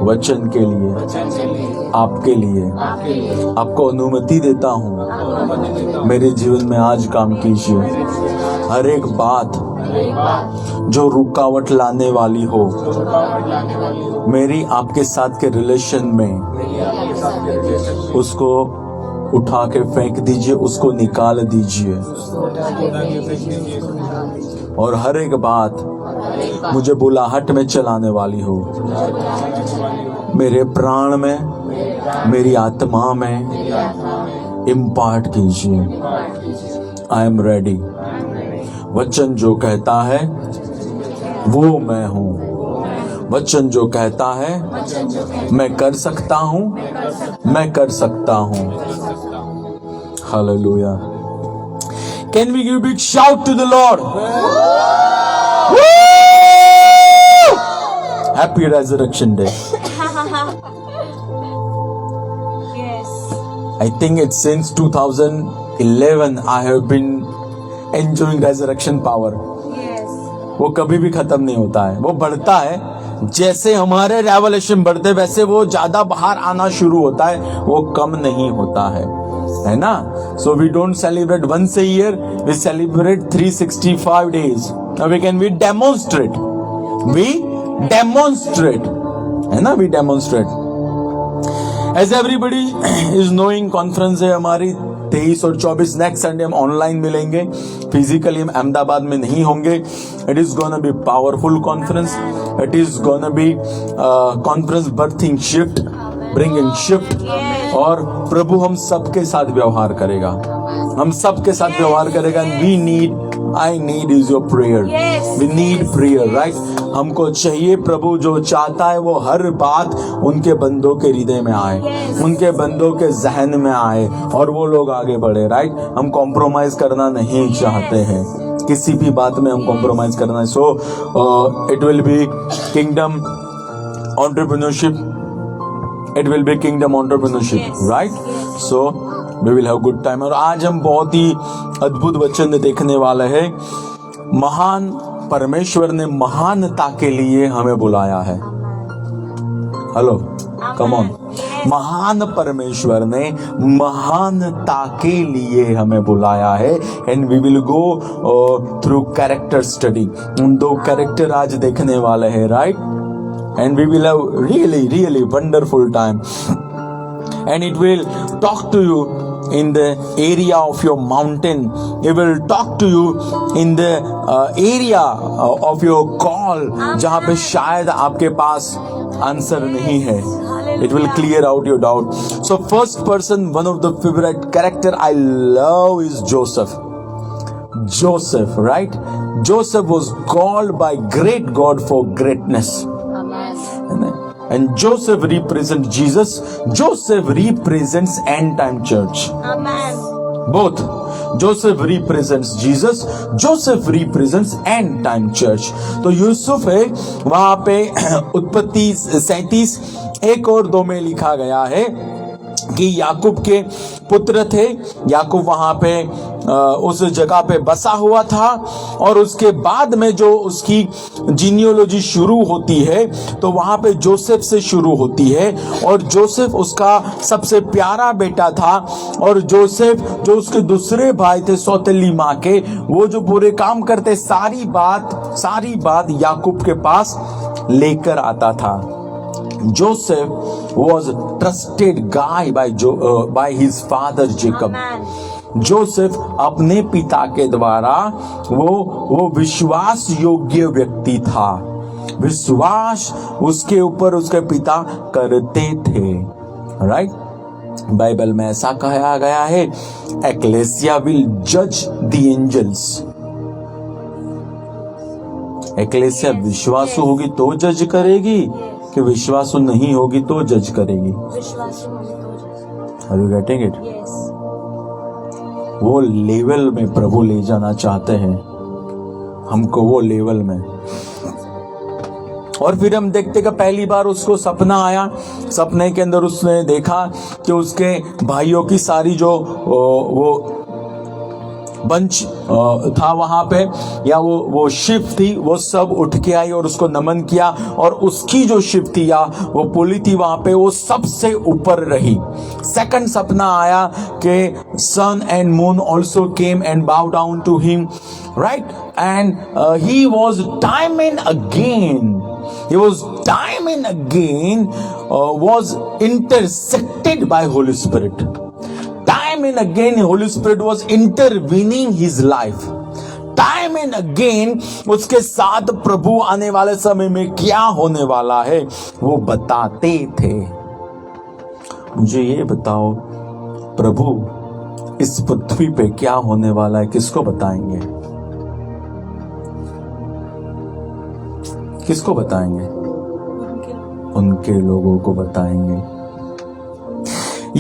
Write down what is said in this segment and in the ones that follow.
वचन के लिए, आपके लिए आपको अनुमति देता हूँ, मेरे जीवन में आज काम कीजिए। हर एक बात जो रुकावट लाने वाली हो मेरी आपके साथ के रिलेशन में, उसको उठा के फेंक दीजिए, उसको निकाल दीजिए। और हर एक बात मुझे बुलाहट में चलाने वाली हो, मेरे प्राण में, मेरी आत्मा में इम्पार्ट कीजिए। I am ready. वचन जो कहता है वो मैं हूँ। वचन जो कहता है मैं कर सकता हूँ, मैं कर सकता हूँ। Hallelujah. Can we give a big shout to the Lord? Woo! Happy Resurrection Day. Yes. I think it's since 2011 I have been enjoying resurrection power. Yes. वो कभी भी खत्म नहीं होता है, वो बढ़ता है। जैसे हमारे रेवलेशन बढ़ते वैसे वो ज्यादा बाहर आना शुरू होता है, वो कम नहीं होता है ना। So we don't celebrate once a year, we celebrate 365 days. Now we can demonstrate, है ना, we demonstrate. As everybody is knowing, conference है हमारी 23 और 24 नेक्स्ट संडे। हम ऑनलाइन मिलेंगे, फिजिकली हम अहमदाबाद में नहीं होंगे। It is gonna be powerful conference. It is gonna be conference berthing shift, bringing shift. और प्रभु हम सबके साथ व्यवहार करेगा, हम सबके साथ व्यवहार करेगा। We need, I need is your prayer. We need prayer, right. हमको चाहिए प्रभु जो चाहता है वो हर बात उनके बंदों के हृदय में आए, उनके बंदों के जहन में आए और वो लोग आगे बढ़े, राइट। हम कॉम्प्रोमाइज करना नहीं चाहते हैं, किसी भी बात में हम कॉम्प्रोमाइज करना है। So it will be kingdom entrepreneurship, it will be kingdom entrepreneurship, right. So we will have good time. और आज हम बहुत ही अद्भुत वचन देखने वाले हैं। महान परमेश्वर ने महानता के लिए हमें बुलाया है। Hello, come on. महान परमेश्वर ने महानता के लिए हमें बुलाया है। And we will go through character study. उन 2 कैरेक्टर आज देखने वाले हैं, right. And we will have really wonderful time. And it will talk to you in the area of your mountain. It will talk to you in the area of your call, जहाँ पे शायद आपके पास answer नहीं है. It will clear out your doubt. So first person, one of the favorite character I love is Joseph. Joseph, right? Joseph was called by great God for greatness. Amen. And Joseph represents Jesus. Joseph represents end time church. Amen. Both. Joseph represents Jesus. Joseph represents end time church. तो यूसुफ है वहां पे उत्पत्ति 37 1 और 2 में लिखा गया है कि याकूब के पुत्र थे। याकूब वहां पे उस जगह पे बसा हुआ था और उसके बाद में जो उसकी जीनियोलॉजी शुरू होती है तो वहां पे जोसेफ से शुरू होती है और जोसेफ उसका सबसे प्यारा बेटा था। और जोसेफ जो उसके दूसरे भाई थे सौतेली माँ के, वो जो बुरे काम करते सारी बात याकूब के पास लेकर आता था। Joseph was trusted guy by his father Jacob. Joseph अपने पिता के द्वारा वो विश्वास योग्य व्यक्ति था। विश्वास उसके ऊपर उसके पिता करते थे, राइट। बाइबल में ऐसा कहा गया है, एक्लेसिया विल जज द एंजल्स। एक्लेसिया विश्वासु होगी तो जज करेगी कि विश्वासु नहीं होगी तो जज करेगी। Are you getting it? वो लेवल में प्रभु ले जाना चाहते हैं हमको, वो लेवल में। और फिर हम देखते कि पहली बार उसको सपना आया। सपने के अंदर उसने देखा कि उसके भाइयों की सारी जो वो बंच था वहां पे, या वो शिप थी, वो सब उठ के आई और उसको नमन किया, और उसकी जो शिप थी या वो पुली थी वहां पे, वो सबसे ऊपर रही। सेकंड सपना आया कि sun and moon also came and bow down to him, right, and he was time and again was intersected by Holy Spirit. Time and again Holy Spirit was intervening his life. Time and again उसके साथ प्रभु आने वाले समय में क्या होने वाला है वो बताते थे। मुझे ये बताओ, प्रभु इस पृथ्वी पे क्या होने वाला है किसको बताएंगे? किसको बताएंगे? उनके लोगों को बताएंगे।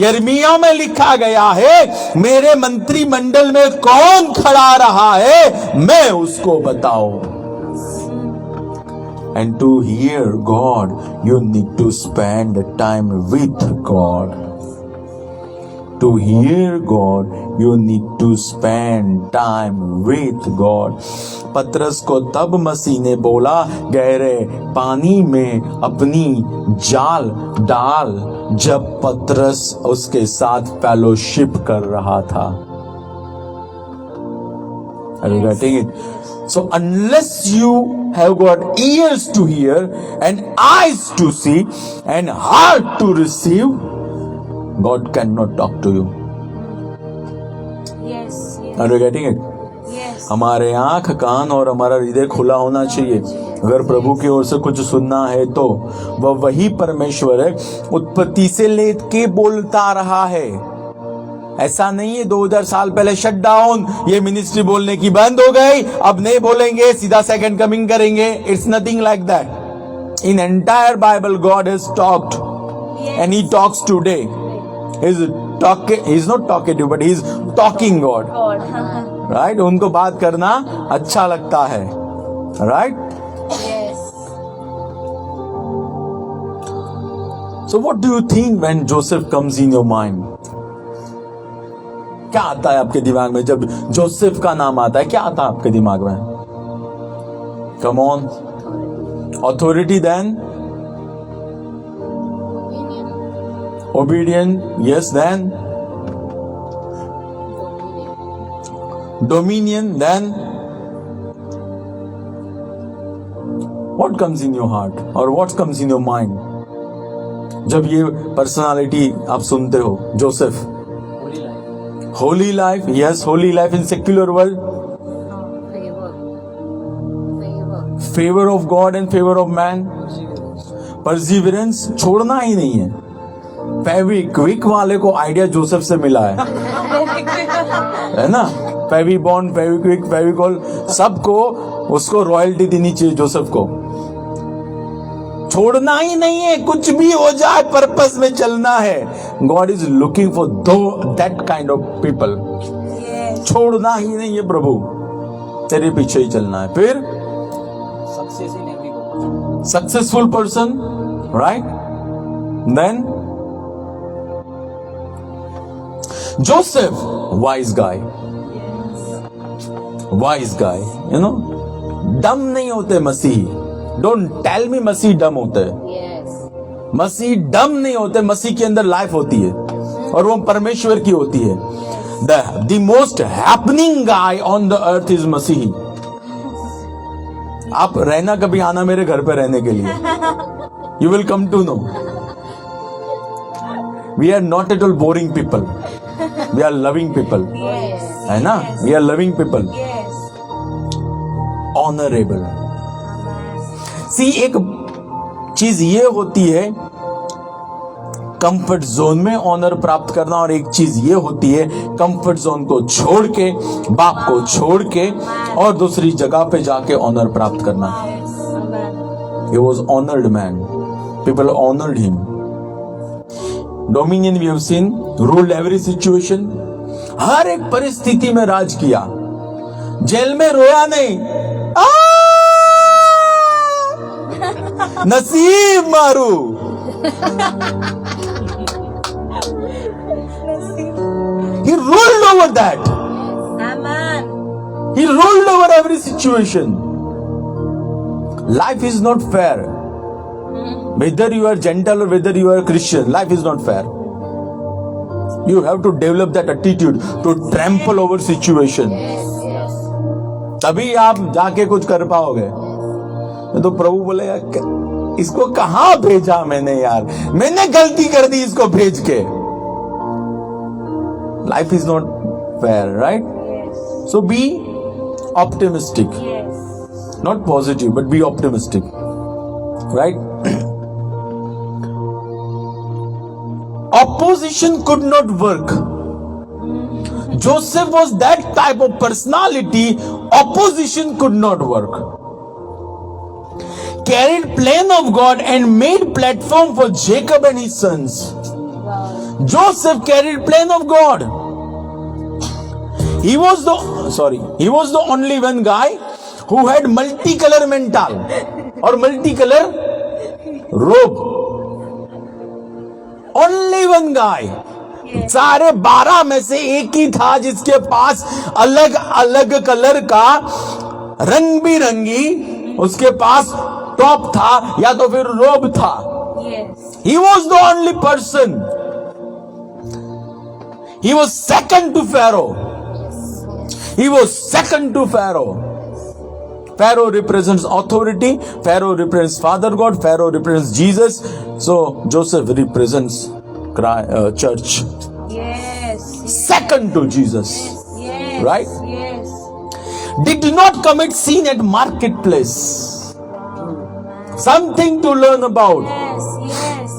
यिर्मयाह में लिखा गया है, मेरे मंत्रिमंडल में कौन खड़ा रहा है मैं उसको बताऊं। And to hear God you need to spend time with God. To hear God, you need to spend time with God. पतरस को तब मसीह ने बोला, गहरे पानी में अपनी जाल डाल, जब पतरस उसके साथ फेलोशिप कर रहा था। Are you getting it? So unless you have got ears to hear and eyes to see and heart to receive, God cannot talk to you. Yes, yes. Are you getting it? Yes. हमारे आंख, कान और हमारा हृदय खुला होना चाहिए। अगर प्रभु की ओर से कुछ सुनना है तो वह वही परमेश्वर है, उत्पत्ति से लेके बोलता रहा है। ऐसा नहीं है 2000 साल पहले शट डाउन, ये मिनिस्ट्री बोलने की बंद हो गई, अब नहीं बोलेंगे, सीधा सेकंड कमिंग करेंगे। It's nothing like that. In entire Bible God has talked and he talks today. He's not talkative, but he's talking God. Right? उनको बात करना अच्छा लगता है, right? Yes. So what do you think when Joseph comes in your mind? क्या आता है आपके दिमाग में जब जोसेफ का नाम आता है? क्या आता है आपके दिमाग में? Come on. Authority, then obedient, yes, then dominion, then what comes in your heart or what comes in your mind जब ये पर्सनालिटी आप सुनते हो? Joseph, holy life, yes, holy life in secular world, favor of God and favor of man, perseverance, छोड़ना ही नहीं है। फेविक्विक वाले को आइडिया जोसेफ से मिला है ना? फेविबॉन्ड, फेविक्विक, फेविकॉल, सबको उसको रॉयल्टी देनी चाहिए जोसेफ को। छोड़ना ही नहीं है, कुछ भी हो जाए पर्पस में चलना है। God is looking for that kind of people. छोड़ना ही नहीं है प्रभु, तेरे पीछे ही चलना है। फिर successful person, right? Then Joseph, wise guy, you know, डम नहीं होते मसीही। Don't tell me मसीह डम होते हैं। Yes. मसीह डम नहीं होते, मसीह के अंदर लाइफ होती है और वो परमेश्वर की होती है। The most happening guy on the earth is मसीही। आप रहना, कभी आना मेरे घर पे रहने के लिए। You will come to know. We are not at all boring people. We are loving people. Yes. है ना? We are loving people. Yes. Honorable. See, एक चीज ये होती है कंफर्ट जोन में ऑनर प्राप्त करना, और एक चीज ये होती है कंफर्ट जोन को छोड़ के, बाप को छोड़ के और दूसरी जगह पे जाके ऑनर प्राप्त करना। He was honored man. People honored him. Dominion we have seen, ruled every situation, हर एक परिस्थिति में राज किया। जेल में रोया नहीं, नसीब मारू। He ruled over that. Amen. He rolled over every situation. Life is not fair. Whether you are gentle or whether you are Christian, life is not fair. You have to develop that attitude to trample over situation. तभी आप जाके कुछ कर पाओगे. तो प्रभु बोले यार इसको कहां भेजा मैंने यार, मैंने गलती कर दी इसको भेज के. Life is not fair, right? Yes. So be optimistic. Yes. Not positive, but be optimistic. Right? Opposition could not work. Joseph was that type of personality, opposition could not work. Carried plan of God and made platform for Jacob and his sons. Wow. Joseph carried plan of God. He was the only one guy who had multicolor mental or multicolor robe. Only one guy. सारे 12 में से एक ही था जिसके पास अलग अलग colour का रंग बिरंगी उसके पास टॉप था या तो फिर रोब था. Yes. He was the only person. He was second to Pharaoh. He was second to Pharaoh. Pharaoh represents authority. Pharaoh represents Father God. Pharaoh represents Jesus. So Joseph represents church. Yes. Second to Jesus. Yes. Right? Yes. Did not commit sin at marketplace. Something to learn about. Yes. Yes.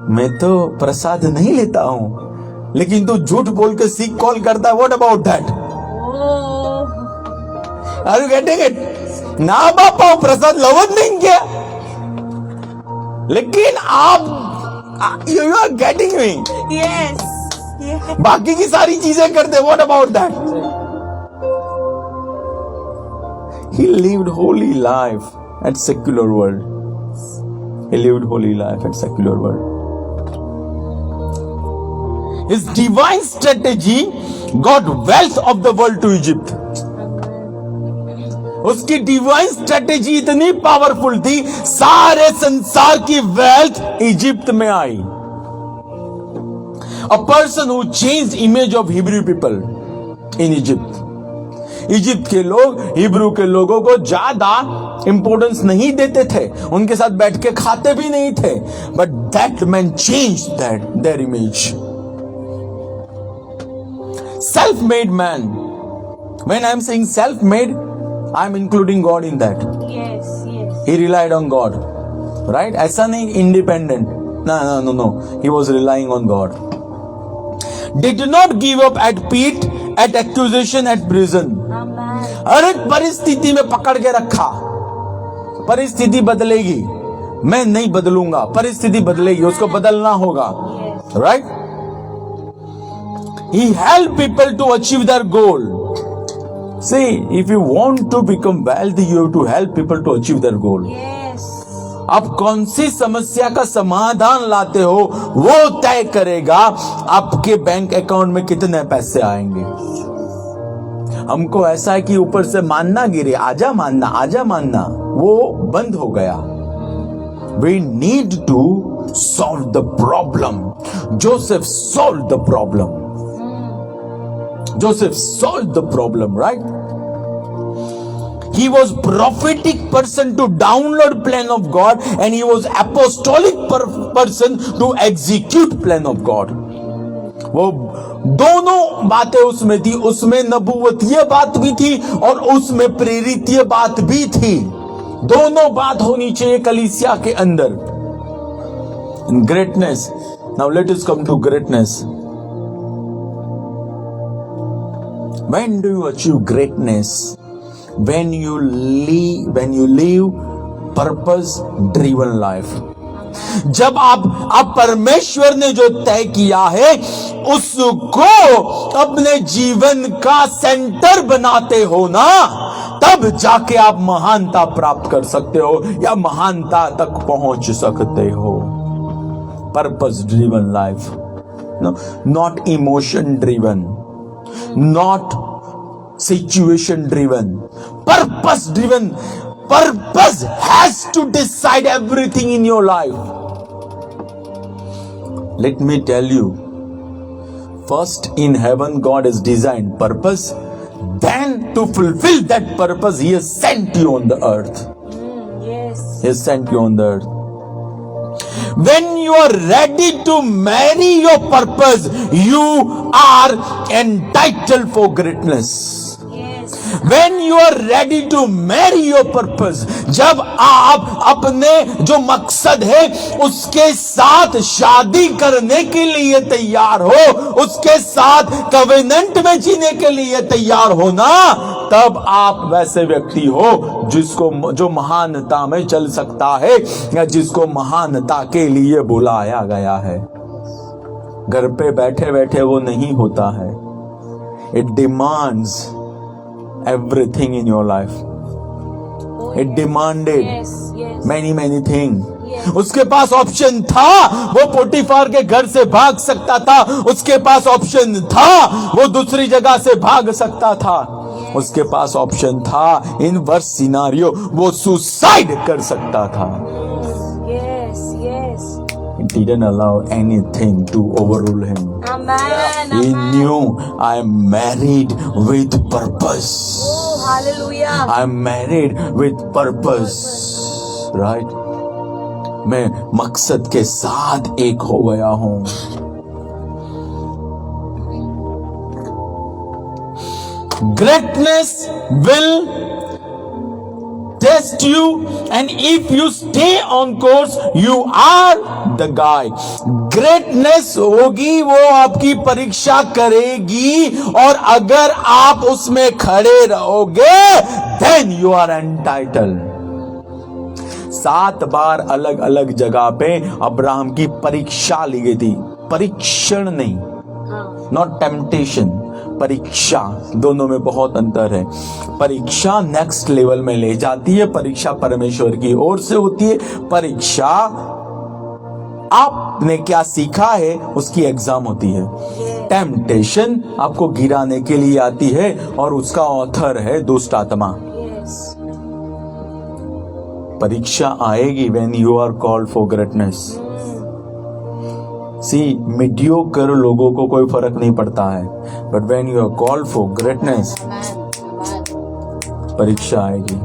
मैं तो प्रसाद नहीं लेता हूं, लेकिन तू झूठ बोल के सीख कॉल करता है. What about that? Oh. Are you getting it? ना बापा प्रसाद लवत नहीं किया, लेकिन आप you are getting me. Yes. Yes. बाकी की सारी चीजें करते. What about that? He lived holy life at secular world. He lived holy life at secular world. His divine strategy got wealth of the world to Egypt. उसकी divine strategy इतनी powerful थी, सारे संसार की वेल्थ इजिप्ट में आई. A person who changed image of Hebrew people in Egypt. Egypt के लोग Hebrew के लोगों को ज्यादा इंपोर्टेंस नहीं देते थे, उनके साथ बैठ के खाते भी नहीं थे. But that man change their image. Self made man. When I am saying self made, I am including God in that. Yes. Yes. He relied on God, right? ऐसा नहीं independent. No. He was relying on God. Did not give up at pit, at accusation, at prison. Amen. हर एक परिस्थिति में पकड़ के रखा. परिस्थिति बदलेगी, मैं नहीं बदलूंगा. परिस्थिति बदलेगी, उसको बदलना होगा. Yes. Right? He helped people to achieve their goal. See, if you want to become wealthy, you have to help people to achieve their goal. Yes. आप कौन सी समस्या का समाधान लाते हो, वो तय करेगा आपके बैंक अकाउंट में कितने पैसे आएंगे. हमको ऐसा है कि ऊपर से मानना गिरे, आजा मानना, वो बंद हो गया. We need to solve the problem. Joseph solved the problem. Joseph solved the problem, right? He was prophetic person to download plan of God, and he was apostolic person to execute plan of God. वो दोनों बातें उसमें थी. उसमें नबूवतीय बात भी थी और उसमें प्रेरितीय बात भी थी. दोनों बात होनी चाहिए कलीसिया के अंदर. Greatness. Now let us come to greatness. When do you achieve greatness? When you live purpose driven life. जब आप परमेश्वर ने जो तय किया है उसको अपने जीवन का सेंटर बनाते हो ना, तब जाके आप महानता प्राप्त कर सकते हो या महानता तक पहुंच सकते हो. Purpose driven life, no, not emotion driven, not situation driven, purpose driven. Purpose has to decide everything in your life. Let me tell you, first in heaven God has designed purpose, then to fulfill that purpose He has sent you on the earth. Yes. He has sent you on the earth. When you are ready to marry your purpose, you are entitled for greatness. Yes. When you are ready to marry your purpose, जब आप अपने जो मकसद है उसके साथ शादी करने के लिए तैयार हो, उसके साथ कवेनेंट में जीने के लिए तैयार हो ना, तब आप वैसे व्यक्ति हो जिसको जो महानता में चल सकता है या जिसको महानता के लिए बुलाया गया है। घर पे बैठे बैठे वो नहीं होता है। It demands everything in your life. It demanded Yes. Yes. many things. Yes. उसके पास ऑप्शन था, वो पोटीफार के घर से भाग सकता था, उसके पास ऑप्शन था, वो दूसरी जगह से भाग सकता था, उसके पास ऑप्शन था, इन वर्स्ट सिनारियो वो सुसाइड कर सकता था। Yes. Yes. It didn't allow anything to overrule him. Amen. He Amen. knew I am married with purpose. Oh, hallelujah. I am married with purpose. Right? मैं मकसद के साथ एक हो गया हूं। Greatness will test you, and if you stay on course, you are the guy. Greatness होगी, वो आपकी परीक्षा करेगी, और अगर आप उसमें खड़े रहोगे, then you are entitled. 7 बार अलग अलग जगह पे अब्राहम की परीक्षा ली गई थी, परीक्षण नहीं, नॉट टेम्पटेशन, परीक्षा। दोनों में बहुत अंतर है। परीक्षा नेक्स्ट लेवल में ले जाती है, परीक्षा परमेश्वर की ओर से होती है। परीक्षा आपने क्या सीखा है उसकी एग्जाम होती है। टेम्पटेशन आपको गिराने के लिए आती है, और उसका ऑथर है दुष्ट आत्मा। Yes. परीक्षा आएगी when you are called for greatness. See, mediocre लोगों को कोई फर्क नहीं पड़ता है, but when you are called for greatness, परीक्षा आएगी,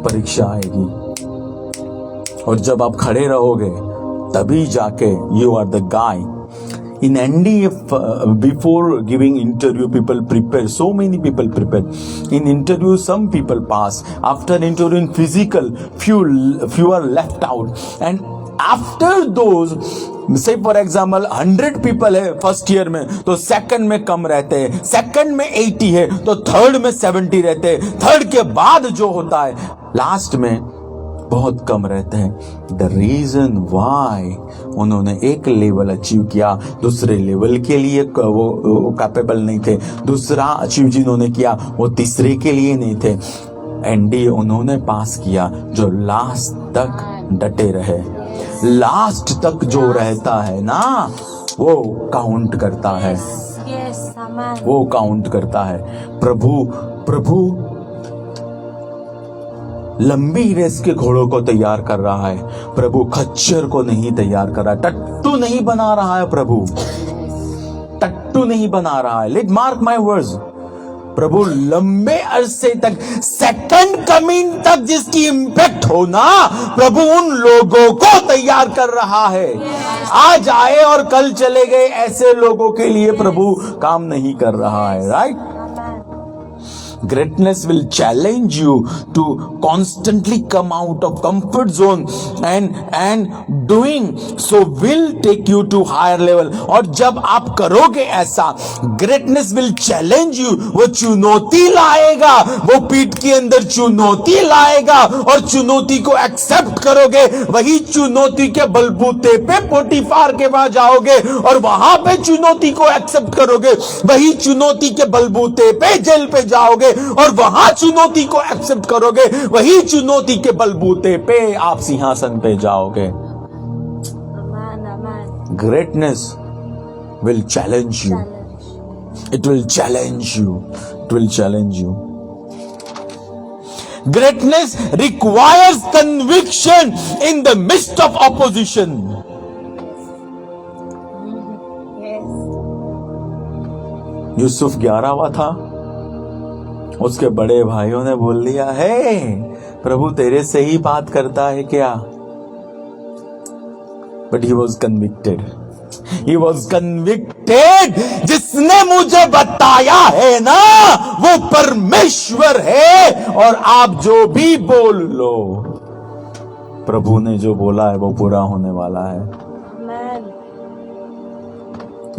परीक्षा आएगी, और जब आप खड़े रहोगे तभी जाके you are the guy. In NDF, before giving interview, people prepare. So many people prepare. In interview, some people pass. After interview in physical, few are left out. And after those, say for example 100 people है first year में, तो second में कम रहते हैं, second में 80 है तो third में 70 रहते हैं, थर्ड के बाद जो होता है लास्ट में बहुत कम रहते हैं। द रीजन वाई, उन्होंने एक लेवल अचीव किया, दूसरे लेवल के लिए वो कैपेबल नहीं थे, दूसरा अचीव जिन्होंने किया वो तीसरे के लिए नहीं थे। एनडी उन्होंने पास किया जो लास्ट तक डटे रहे। लास्ट तक जो रहता है ना, वो काउंट करता है। Yes. Amen. वो काउंट करता है। प्रभु लंबी रेस के घोड़ों को तैयार कर रहा है, प्रभु खच्चर को नहीं तैयार कर रहा है, टट्टू नहीं बना रहा है, प्रभु टट्टू नहीं बना रहा है। लेट मार्क माय वर्ड्स, प्रभु लंबे अरसे तक, सेकंड कमिंग तक जिसकी इंपैक्ट हो ना, प्रभु उन लोगों को तैयार कर रहा है। आज आए और कल चले गए ऐसे लोगों के लिए प्रभु काम नहीं कर रहा है। Right? Greatness will challenge you to constantly come out of comfort zone, and doing so will take you to higher level. और जब आप करोगे ऐसा, greatness will challenge you, वो चुनौती लाएगा, वो पीठ के अंदर चुनौती लाएगा, और चुनौती को एक्सेप्ट करोगे, वही चुनौती के बलबूते पे पोटीफार के वहां जाओगे और वहां पे चुनौती को एक्सेप्ट करोगे, वही चुनौती के बलबूते पे जेल पे जाओगे और वहां चुनौती को एक्सेप्ट करोगे, वही चुनौती के बलबूते पे आप सिंहासन पे जाओगे। Greatness will challenge you. It will challenge you. It will challenge you. Greatness requires conviction in the midst of opposition. Yes. Yusuf 11वां था, उसके बड़े भाइयों ने बोल दिया, हे प्रभु तेरे से ही बात करता है क्या? But he was convicted. He was convicted. जिसने मुझे बताया है ना वो परमेश्वर है, और आप जो भी बोल लो, प्रभु ने जो बोला है वो पूरा होने वाला है. Amen.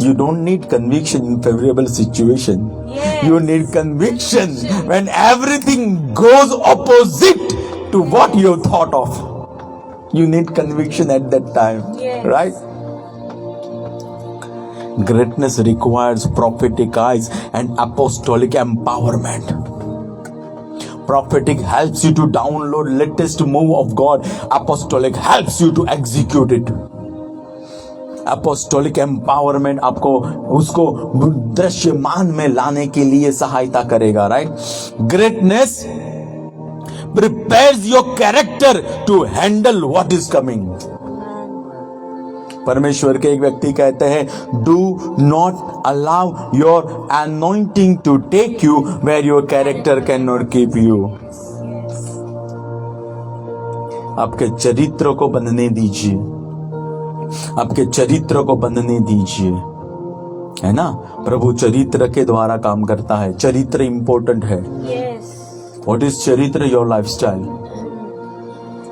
You don't need conviction in favorable situation. Yes. You need conviction when everything goes opposite to what you thought of. You need conviction at that time. Yes. Right? Greatness requires prophetic eyes and apostolic empowerment. Prophetic helps you to download latest move of God. Apostolic helps you to execute it. Apostolic empowerment आपको उसको दृश्यमान में लाने के लिए सहायता करेगा. Right? Greatness prepares your character to handle what is coming. परमेश्वर के एक व्यक्ति कहते हैं, do not allow your anointing to take you where your character cannot keep you. आपके चरित्र को बनने दीजिए, आपके चरित्र को बनने दीजिए, है ना? प्रभु चरित्र के द्वारा काम करता है. चरित्र इंपॉर्टेंट है. Yes. What is charitra? Your lifestyle,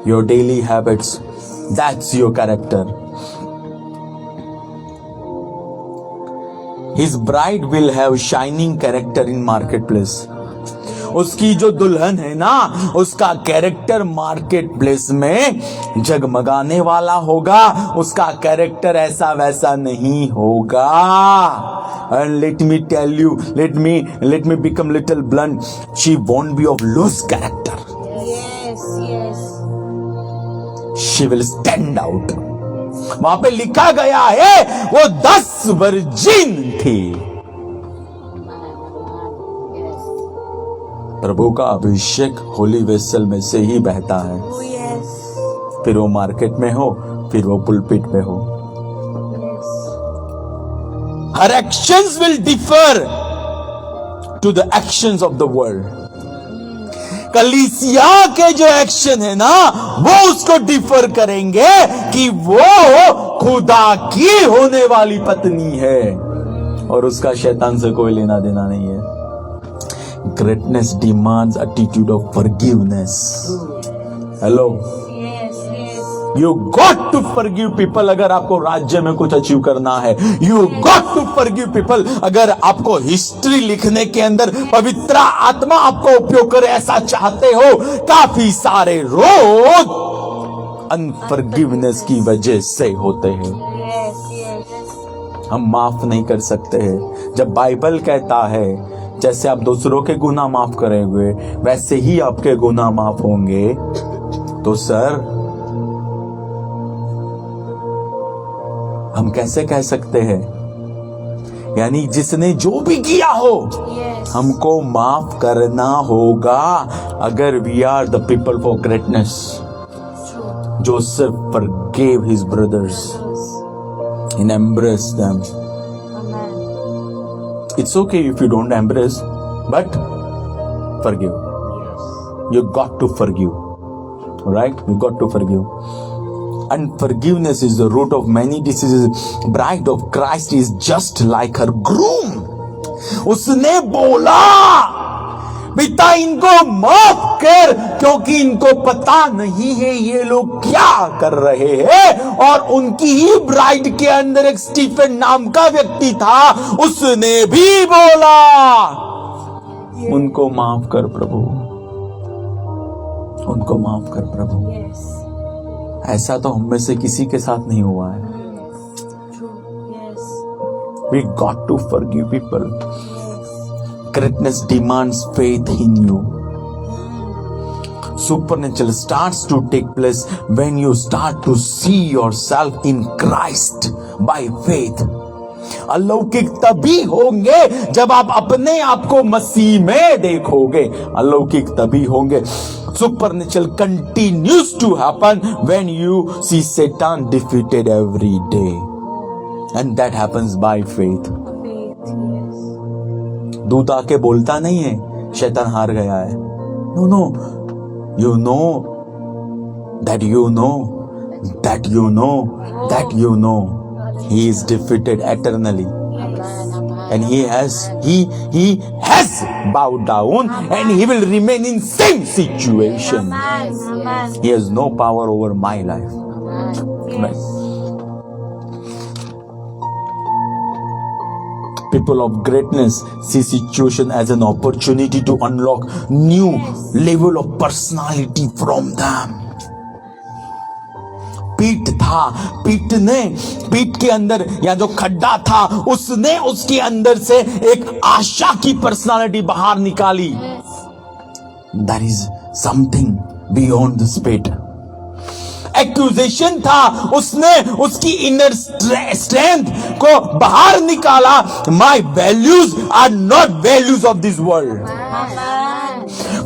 your daily habits. That's your character. His bride will have shining character in marketplace. उसकी जो दुल्हन है ना, उसका कैरेक्टर मार्केट प्लेस में जगमगाने वाला होगा. उसका कैरेक्टर ऐसा वैसा नहीं होगा. And let me tell you, let me become little blunt. She won't be of loose character. Yes. Yes. She will stand out. वहां पे लिखा गया है वो 10 वर्जिन थी. प्रभु का अभिषेक होली वेसल में से ही बहता है. Oh yes. फिर वो मार्केट में हो, फिर वो पुलपिट पे हो. Yes. Her actions will differ to the actions of the world. कलीसिया के जो एक्शन है ना वो उसको डिफर करेंगे कि वो खुदा की होने वाली पत्नी है, और उसका शैतान से कोई लेना देना नहीं है. Greatness demands attitude of forgiveness. Hello. Yes. Yes. You got to forgive people अगर आपको राज्य में कुछ अचीव करना है. You got to forgive people अगर आपको हिस्ट्री लिखने के अंदर पवित्र आत्मा आपको उपयोग करे ऐसा चाहते हो. काफी सारे रोग अनफॉरगिवनेस की वजह से होते हैं. Yes. Yes. हम माफ नहीं कर सकते हैं. जब बाइबल कहता है जैसे आप दूसरों के गुनाह माफ करेंगे वैसे ही आपके गुनाह माफ होंगे, तो सर हम कैसे कह सकते हैं? यानी जिसने जो भी किया हो Yes. हमको माफ करना होगा अगर we are the people for greatness. True. Joseph forgave his brothers and embraced them. Amen. It's okay if you don't embrace, but forgive. Yes. You got to forgive. Right? You got to forgive. Unforgiveness is the root of many diseases. Bride of Christ is just like her groom. उसने बोला पिता इनको माफ कर, क्योंकि इनको पता नहीं है ये लोग क्या कर रहे हैं. और उनकी ही ब्राइड के अंदर एक स्टीफन नाम का व्यक्ति था, उसने भी बोला उनको माफ कर प्रभु, उनको माफ कर प्रभु. Yes. ऐसा तो हम में से किसी के साथ नहीं हुआ है. True. Yes. We got to forgive people. Yes. Greatness demands faith in you. Supernatural starts to take place when you start to see yourself in Christ by faith. अलौकिक तभी होंगे जब आप अपने आप को मसीह में देखोगे। अलौकिक तभी होंगे। Supernatural continues to happen when you see Satan defeated every day, and that happens by faith. Faith, yes. दूत आके बोलता नहीं है शैतान हार गया है। No no, you know that you know that you know that you know he is defeated eternally, and he has bowed down, and he will remain in same situation. Amen. Amen. He has no power over my life. Right. People of greatness see situation as an opportunity to unlock new level of personality from them. पीठ था, पीठ के अंदर या जो खड्डा था उसने उसके अंदर से एक आशा की पर्सनालिटी बाहर निकाली। There is something beyond the spit. Accusation था, उसने उसकी इनर स्ट्रेंथ को बाहर निकाला। My values are not values of this world.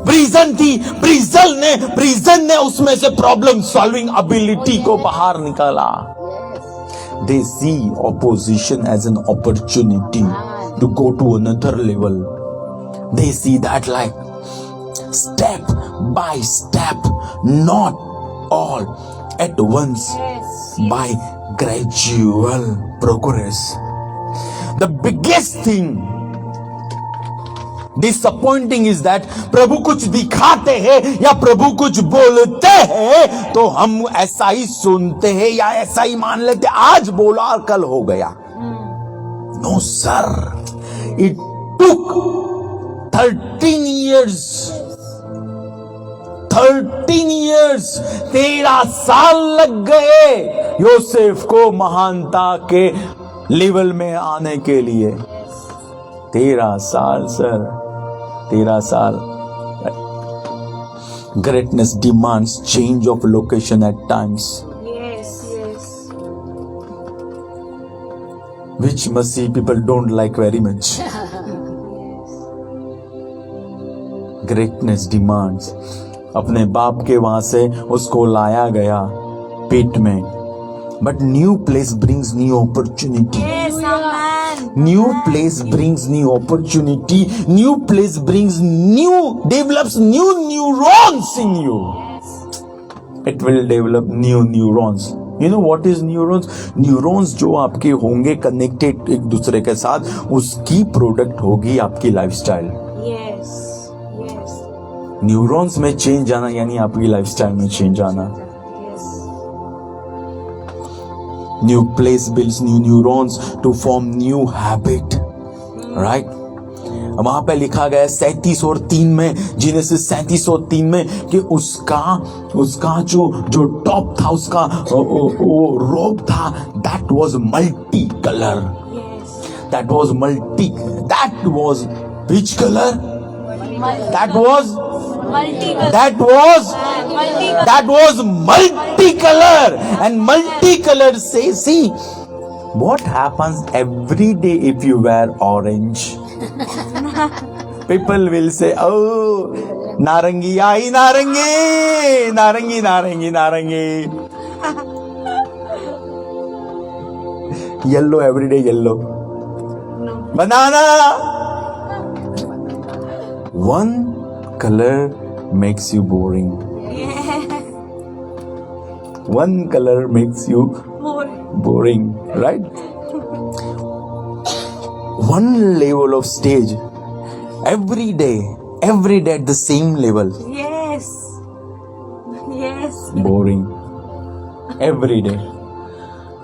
Prison थी, प्रिजन ने उसमें से प्रॉब्लम सॉल्विंग एबिलिटी को बाहर निकाला। They see opposition as an opportunity to go to another level. They see that like step by step, not all at once, by gradual progress. The biggest thing disappointing is that प्रभु कुछ दिखाते हैं या प्रभु कुछ बोलते हैं तो हम ऐसा ही सुनते हैं या ऐसा ही मान लेते, आज बोला और कल हो गया। No sir, it took 13 years 13 साल लग गए योसेफ को महानता के लेवल में आने के लिए। 13 साल सर, 13 साल। Greatness demands change of location at times, Yes, yes. which Masihi people don't like very much. Greatness demands, अपने बाप के वहां से उसको लाया गया पेट में, but new place brings new opportunity. Yes, amen. New place brings new opportunity. New place brings develops new neurons in you. It will develop new neurons. You know what is neurons? Neurons जो आपके होंगे connected एक दूसरे के साथ, उसकी product होगी आपकी लाइफस्टाइल। Yes, yes, न्यूरॉन्स में चेंज आना यानी आपकी लाइफस्टाइल में चेंज आना। yes. New place builds new neurons to form new habit, right? वहां पे लिखा गया 37 और 3 में, जीनेसिस 37 और 3 में कि उसका जो टॉप था, उसका वो रोब था, that was multi color. Yes. That was which color? That was multicolor. And multicolor says, see what happens every day if you wear orange. People will say, oh, narangi ai, narangi. Yellow, everyday yellow. Banana. One color makes you boring. One color makes you boring, right? One level of stage, every day at the same level. Yes. Yes. Boring. Every day.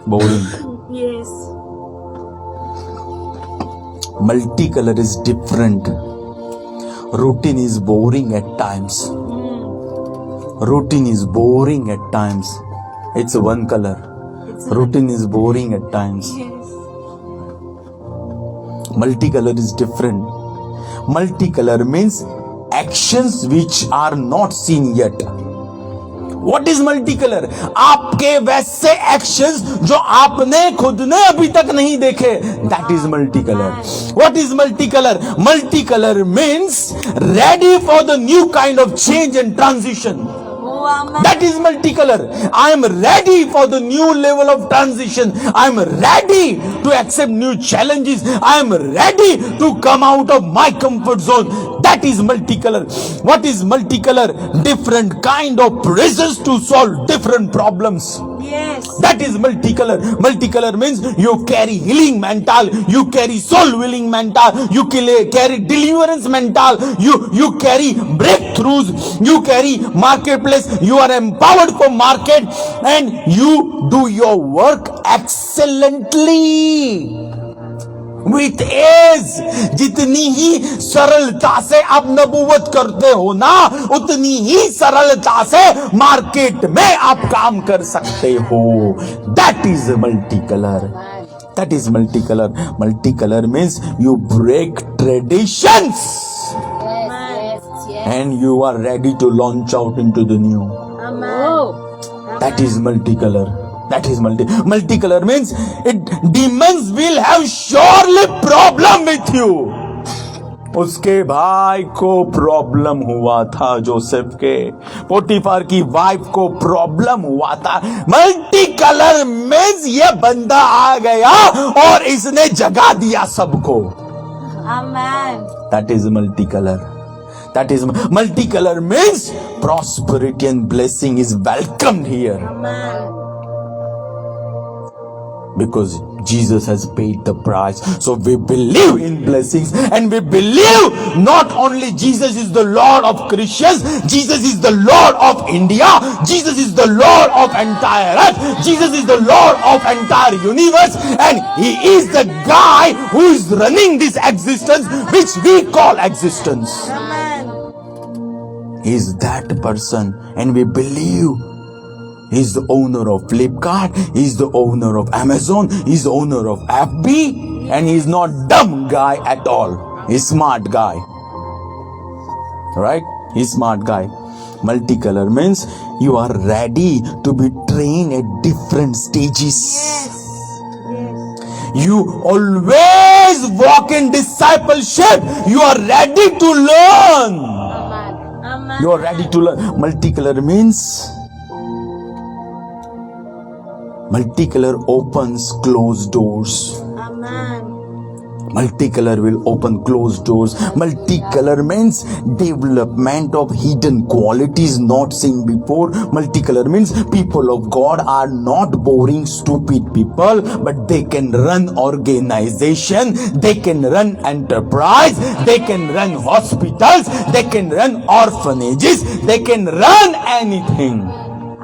Boring. Yes. Multicolor is different. Routine is boring at times. Routine is boring at times. It's one color. Routine is boring at times. Yes. Multicolor is different. Multicolor means actions which are not seen yet. What is multi colour? आपके वैसे actions जो आपने खुद ने अभी तक नहीं देखे, that is multi colour. What is multi colour? Multi colour means ready for the new kind of change and transition. Oh, amen. That is multicolor. I am ready for the new level of transition. I am ready to accept new challenges. I am ready to come out of my comfort zone. That is multicolor. What is multicolor? Different kind of prisons to solve different problems. Yes. That is multicolor. Multicolor means you carry healing mental, you carry soul willing mental, you carry deliverance mental, you carry breakthroughs, you carry marketplace, you are empowered for market, and you do your work excellently. With ease. जितनी ही सरलता से आप नबूवत करते हो ना, उतनी ही सरलता से मार्केट में आप काम कर सकते हो. That is multicolor. That is multicolor. Multicolor means you break traditions and you are ready to launch out into the new. Amen. That is multicolor. That is multicolor means it demons will have surely problem with you. उसके भाई को problem हुआ था, Joseph के पोटीफार की wife को problem हुआ था. मल्टी कलर मीन्स ये बंदा आ गया और इसने जगा दिया सबको. Amen. That is multicolor. That is multicolor means prosperity and blessing is welcomed here. Amen. Because Jesus has paid the price. So we believe in blessings, and we believe not only Jesus is the Lord of Christians, Jesus is the Lord of India, Jesus is the Lord of entire earth, Jesus is the Lord of entire universe, and He is the guy who is running this existence which we call existence. Amen. He is that person, and we believe He is the owner of Flipkart, He is the owner of Amazon, He is the owner of FB, and He is not dumb guy at all. He is smart guy. Right? He is smart guy. Multicolor means you are ready to be trained at different stages. Yes. Yes. You always walk in discipleship. You are ready to learn. Amen. You are ready to learn. Multicolor means multicolor opens closed doors. Amen. Multicolor will open closed doors. Multicolor means development of hidden qualities not seen before. Multicolor means people of God are not boring, stupid people, but they can run organization, they can run enterprise, they can run hospitals, they can run orphanages, they can run anything.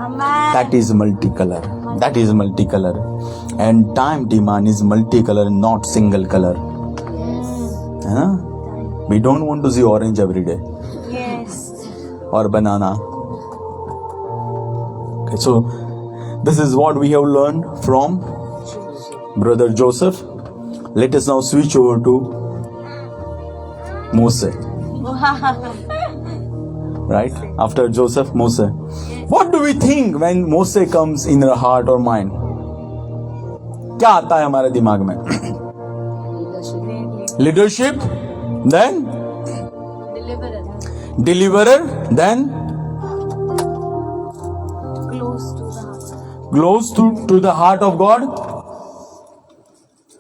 Amen. That is multicolor. That is multicolor. And time demand is multicolor, not single color. Huh? We don't want to see orange every day Yes. or banana. Okay, so this is what we have learned from Brother Joseph. Let us now switch over to Moses. Right? After Joseph, Moses. What do we think when Moses comes in our heart or mind? क्या आता है हमारे दिमाग में? Leadership, then deliverer, then close to the heart of God,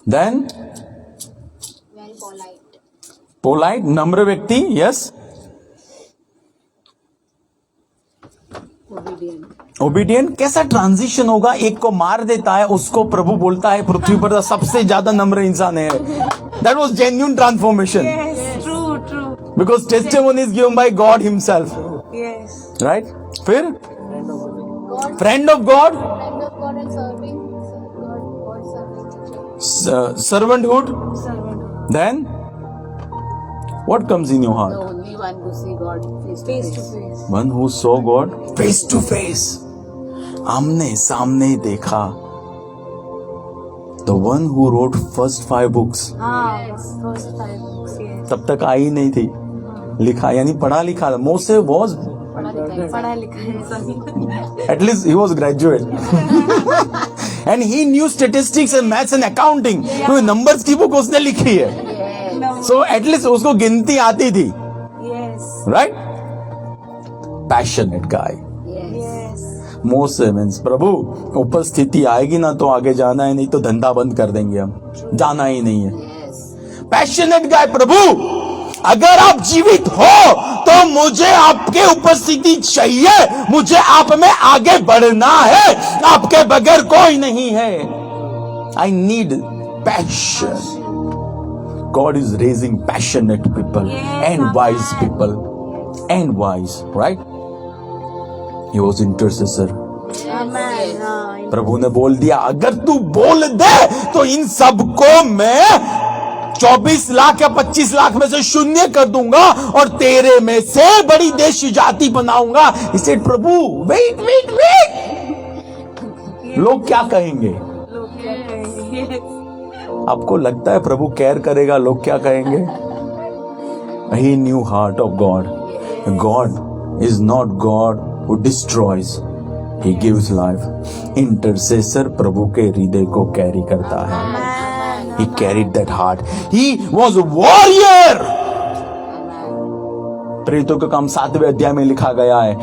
then polite, नम्र व्यक्ति, yes, obedient. कैसा transition होगा? एक को मार देता है, उसको प्रभु बोलता है पृथ्वी पर सबसे ज्यादा नम्र इंसान है. That was genuine transformation. Yes. True. True. Because testimony is given by God Himself. Yes. Right? फिर friend of God, and serving God, servanthood, Servant. then what comes in your heart? the only one who see God face to Face to face. face. One who saw God face to face. आमने सामने देखा. The one who wrote first 5 books. First 5 books. Yes. तब तक आई नहीं थी, लिखा यानी पढ़ा लिखा. Moses was पढ़ा लिखा इंसान। At least he was graduate. And he knew statistics and maths and accounting. तो numbers की बुक उसने लिखी है. So at least उसको गिनती आती थी. Yes. Right? Passionate guy. Yes. Moses means प्रभु उपस्थिति आएगी ना तो आगे जाना है, नहीं तो धंधा बंद कर देंगे हम, जाना ही नहीं है. पैशनेट गाय, प्रभु अगर आप जीवित हो तो मुझे आपके उपस्थिति चाहिए, मुझे आप में आगे बढ़ना है, आपके बगैर कोई नहीं है. I need passion. God is raising passionate people and wise people and wise, right? He was intercessor. Amen. हाँ, प्रभु ने बोल दिया अगर तू बोल दे तो इन सबको मैं 24 लाख या 25 लाख में से शून्य कर दूंगा और तेरे में से बड़ी देश जाति बनाऊंगा. इसे प्रभु वेट वेट वेट, लोग क्या कहेंगे? लोग क्या कहेंगे? आपको लगता है प्रभु केयर करेगा लोग क्या कहेंगे? He knew heart of God. God is not God who destroys. He gives life. Intercessor प्रभु के हृदय को कैरी करता है. He carried that heart. He was a warrior. प्रेरितों का काम 7वें अध्याय में लिखा गया है.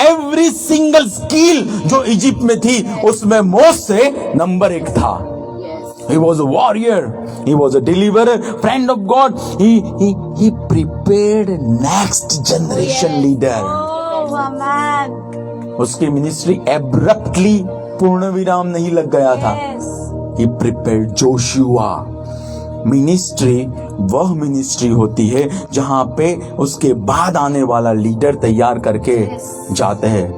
एवरी सिंगल स्किल जो इजिप्ट में थी उसमें मोसे नंबर 1 था. He was a warrior. He was a deliverer, friend of God. He prepared next generation leader. Oh, amen. उसकी मिनिस्ट्री एब्रप्टली पूर्ण विराम नहीं लग गया था. Yes. He prepared Joshua. Ministry वह मिनिस्ट्री होती है जहां पे उसके बाद आने वाला लीडर तैयार करके जाते हैं.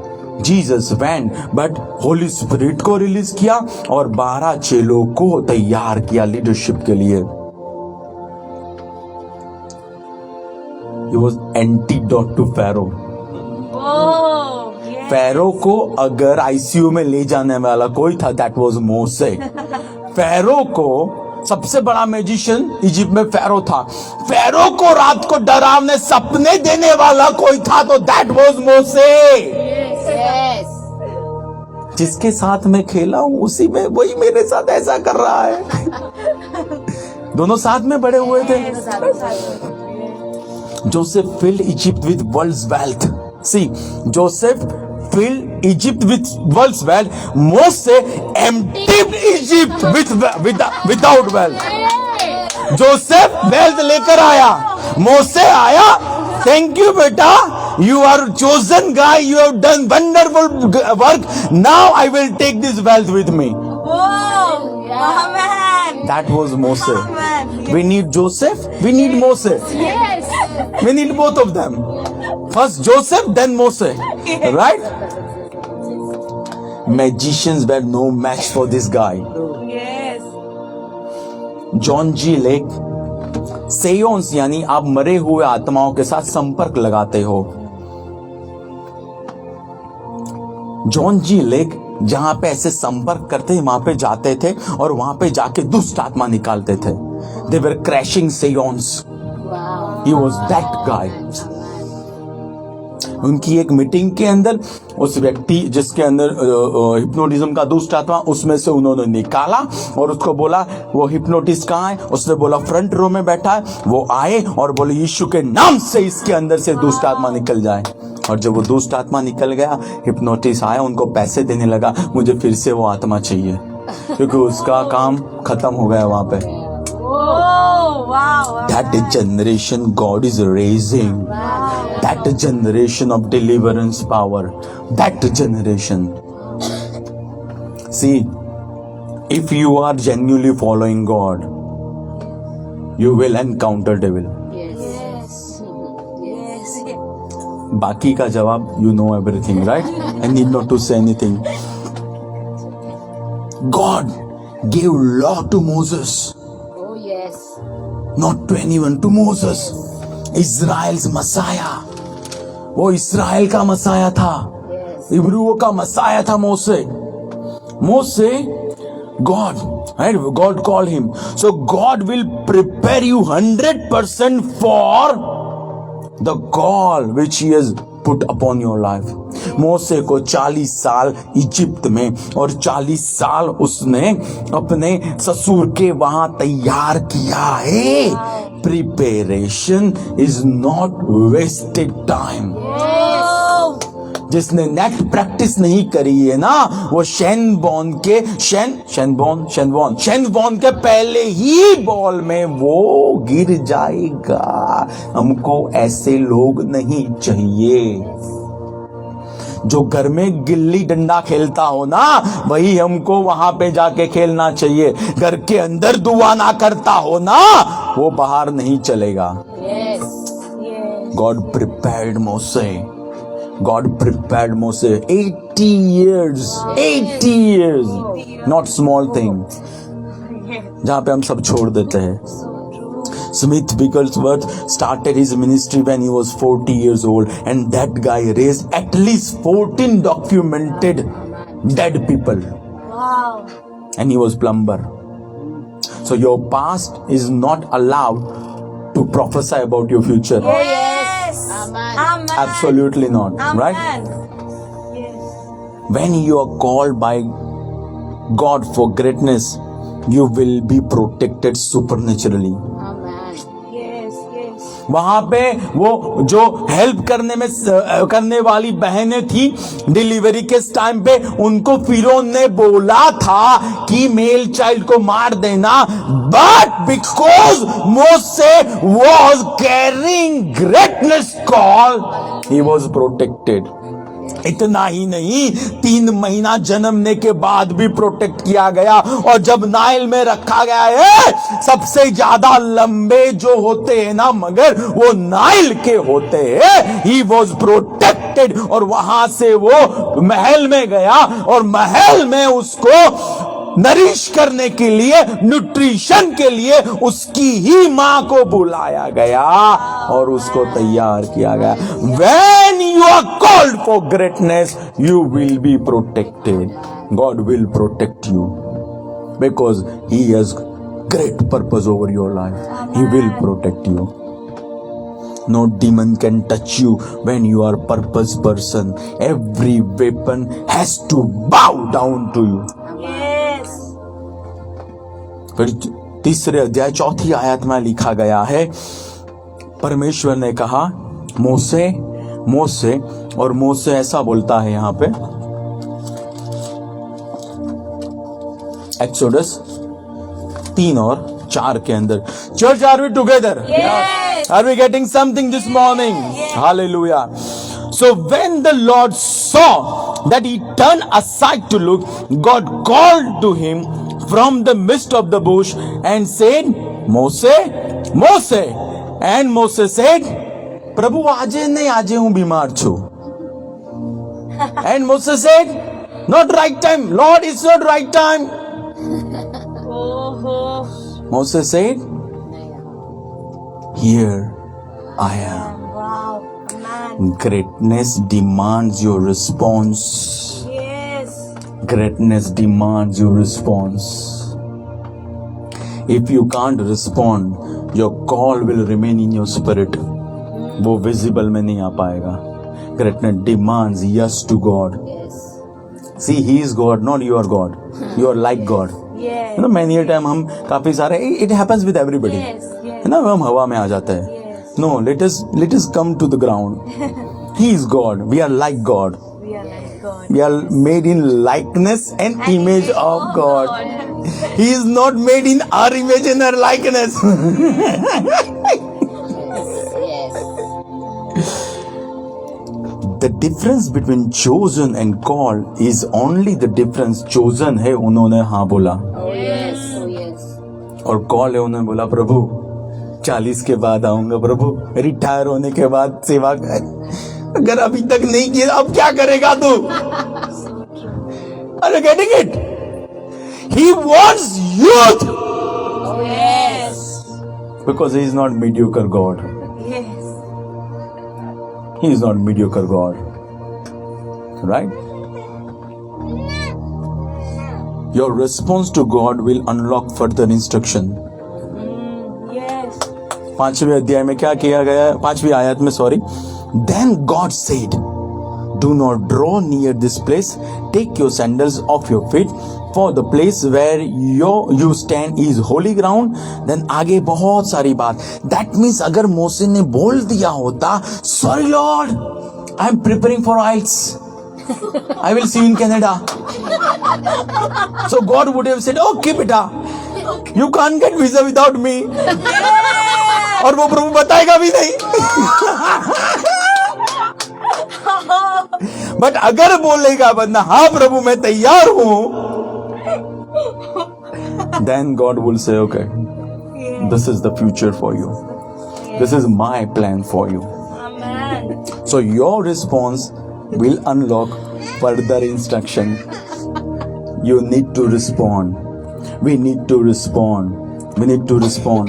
Jesus went but Holi spirit को रिलीज किया और 12 चेलों को तैयार किया लीडरशिप के लिए. He was antidote to Pharaoh. Oh, yes. फेरो को अगर आईसीयू में ले जाने वाला कोई था, दैट वाज मोसे. फेरो को सबसे बड़ा मैजिशियन इजिप्ट में फेरो था. फेरो को रात को डरावने सपने देने वाला कोई था तो दैट वाज मोसे. जिसके साथ मैं खेला हूं उसी में वही मेरे साथ ऐसा कर रहा है. दोनों साथ में बड़े हुए थे. Joseph filled Egypt with world's wealth. See, Joseph filled Egypt with world's wealth. Moses emptied Egypt without wealth. Joseph wealth लेकर आया, मोसे आया. Thank you बेटा, you are chosen guy, you have done wonderful work. Now I will take this wealth with me. Oh, amen. That was Moses. Amen. We need Joseph, we need Moses. Yes. We need both of them. First Joseph, then Moses. Right? Magicians were no match for this guy. Yes. John G Lake, seances यानी आप मरे हुए आत्माओं के साथ संपर्क लगाते हो. जॉन जी लेक जहां पे ऐसे संपर्क करते वहां पे जाते थे और वहां पे जाके दुष्ट आत्मा निकालते थे. They were crashing seances. He was that guy. उनकी एक मीटिंग के अंदर उस व्यक्ति जिसके अंदर हिप्नोटिज्म का दुष्ट आत्मा, उसमें से उन्होंने निकाला और उसको बोला वो हिप्नोटिस्ट कहाँ है. उसने बोला फ्रंट रो में बैठा है. वो आए और बोले यीशु के नाम से इसके अंदर से दुष्ट आत्मा निकल जाए. और जब वो दुष्ट आत्मा निकल गया, हिप्नोटिस्ट आया, उनको पैसे देने लगा. मुझे फिर से वो आत्मा चाहिए क्योंकि उसका काम खत्म हो गया वहां पे. Oh, wow. That generation God is raising. That generation of deliverance power. That generation. See, if you are genuinely following God, you will encounter devil. Yes. Yes. बाकी का जवाब you know everything, right? I need not to say anything. God gave law to Moses. Oh yes. Not to anyone, to Moses. Israel's Messiah. वो इस्राएल का Messiah था. इब्रुओं का Messiah था मोसे. मोसे, God, right? God called him. So God will prepare you 100% for the call which He has put upon your life. मोसे को 40 साल Egypt में और 40 साल उसने अपने ससुर के वहां तैयार किया है. Preparation is not wasted time. जिसने नेट प्रैक्टिस नहीं करी है ना, वो शेनबॉन के पहले ही बॉल में वो गिर जाएगा. हमको ऐसे लोग नहीं चाहिए. जो घर में गिल्ली डंडा खेलता हो ना, वही हमको वहां पे जाके खेलना चाहिए. घर के अंदर दुआ ना करता हो ना, वो बाहर नहीं चलेगा. Yes. God prepared Moses 80 years, not small thing. जहां पे हम सब छोड़ देते हैं. Smith Wigglesworth started his ministry when he was 40 years old, and that guy raised at least 14 documented dead people. Wow. And he was plumber. So your past is not allowed to prophesy about your future. Yes. Amen. Amen. Absolutely not. Right? Amen. Yes. When you are called by God for greatness, you will be protected supernaturally. Amen. Yes. Yes. वहां पे वो जो help करने वाली बहनें थी delivery के time पे, उनको फिरौन ने बोला था कि मेल चाइल्ड को मार देना, but because Moses was carrying greatness call, he was protected. इतना ही नहीं, 3 महीना जन्मने के बाद भी प्रोटेक्ट किया गया. और जब नाइल में रखा गया है, सबसे ज्यादा लंबे जो होते हैं ना मगर, वो नाइल के होते हैं. He was protected. और वहां से वो महल में गया और महल में उसको नरिश करने के लिए, न्यूट्रिशन के लिए उसकी ही मां को बुलाया गया और उसको तैयार किया गया. When you are called for greatness, you will be protected. God will protect you because He has great purpose over your life. He will protect you. No demon can touch you when you are purpose person. Every weapon has to bow down to you. Yes. फिर 3 अध्याय 4 आयत में लिखा गया है, परमेश्वर ने कहा मोसे, और मोसे ऐसा बोलता है यहां पे, एक्सोडस 3 और 4 के अंदर. Church, are we together? Yes. Are we getting something this morning? Yes. Hallelujah. So when the Lord saw that he turned aside to look, God called to him from the midst of the bush and said, Mose, Mose. And Moses said, प्रभु आजे नहीं, आजे हूं बीमार छु. And Moses said, not right time, Lord, it's not right time. Oh. Moses said, here I am. Wow. Amen. Greatness demands your response. Yes. Greatness demands your response. If you can't respond, your call will remain in your spirit. वो visible में नहीं आ पाएगा. Greatness demands yes to God. Yes. See, He is God, not you are God. You are like God. Yes. You know, many a time हम काफी सारे, it happens with everybody. Yes. Yes. है ना, हम हवा में आ जाते हैं. Yes. No, let us come to the ground. He is God. We are like God. We are like God. We are made in likeness and image of God. He is not made in our image and our likeness. Yes. The difference between chosen and called is only the difference. Chosen है, उन्होंने हाँ बोला. Oh yes. Oh yes. और call है, उन्होंने बोला प्रभु 40 के बाद आऊंगा, प्रभु रिटायर होने के बाद सेवा कर. अगर अभी तक नहीं किया, अब क्या करेगा तू? Are you getting it? He wants youth Oh Yes. because he is not mediocre God. Yes. He is not mediocre God. Right? Your response to God will unlock further instruction. Yes. 5वें अध्याय में क्या किया गया है? 5वीं आयत में, sorry, Then God said, do not draw near this place. Take your sandals off your feet, for the place where you stand is holy ground. Then आगे बहुत सारी बात. That means अगर मोसे ने बोल दिया होता, sorry Lord, I am preparing for IELTS. I will see you in Canada. So God would have said, okay बेटा, you can't get visa without me. और वो प्रभु बताएगा भी नहीं. बट अगर बोलेगा बंदा, हाँ प्रभु मैं तैयार हूं, then God will say, okay, this is the future for you. This is my plan for you. Amen. So your response will unlock further instruction. You need to respond. We need to respond. We need to respond.